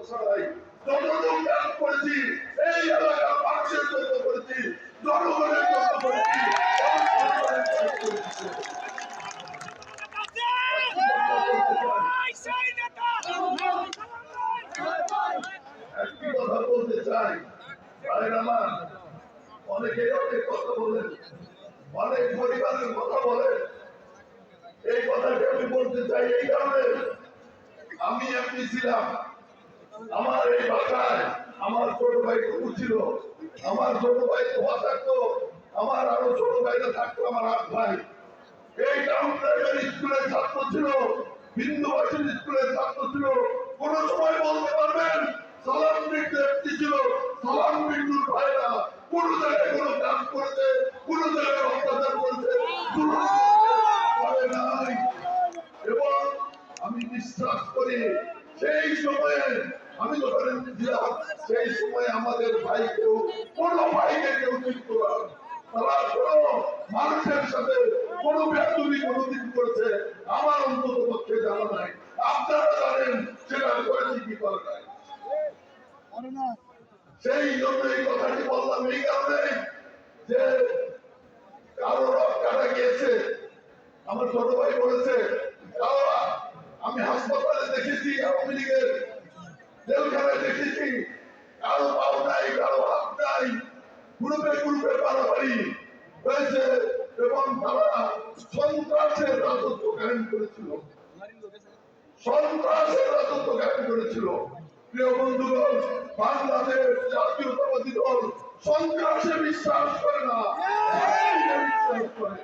ছাড়াই যতটুকু কাজ করেছি এই এলাকার মানুষের জন্য করেছি, জনগণের জন্য করেছি। একটি কথা বলতে চাই, আমার অনেকে অনেক কথা বলেন, অনেক পরিবারের কথা বলেন। এই কথাটি আমি বলতে চাই এই কারণে, আমি এমপি ছিলাম, আমার এই বাসায় আমার ছোট ভাই টুকু ছিল, আমার ছোট ভাই তোয়া থাকতো, আমার আরো ছোট ভাইরা থাকতো, আমার 8 ভাই। এই টাউন প্রাইমারি স্কুলের ছাত্র ছিল, বিন্দুবাসীর স্কুলের ছাত্র ছিল। কোন সময় বলতে পারবেন সালাম বিন্দু এমপি ছিল, সালাম বিন্দুর ভাইরা কোন জায়গায় কোন কাজ করেছে, কোন জায়গায় অত্যাচার করেছে? নাই। এবং আমি বিশ্বাস করি সেই সময়ে আমি যখন ছিলাম, সেই সময় আমাদের ভাইকেও কোন ভাইকে কেউ চিনত না। তারা কোন মানুষের সাথে কোন ব্যক্তি কোনদিন করেছে আমার অন্তত পক্ষে জানা নাই। আপনারা জানেন সেটা করেছি কি করে নাই। সেই জন্য এই কথাটি বললাম এই কারণে যে কারো রক কাটা গিয়েছে, আমার ছোট ভাই বলেছে আমি হাসপাতালে দেখেছি, আওয়ামী লীগের জেলখানায় দেখেছি, কারো পাও নাই, কারো হাত নাই, গ্রুপে গ্রুপে পারাপারি হয়েছে এবং তারা সন্ত্রাসের রাজত্ব কায়েম করেছিল, সন্ত্রাসের রাজত্ব কায়েম করেছিল। প্রিয় বন্ধুগণ, বাংলাদেশ জাতীয়তাবাদী দল সন্ত্রাসে বিশ্বাস করে না, বিশ্বাস করে।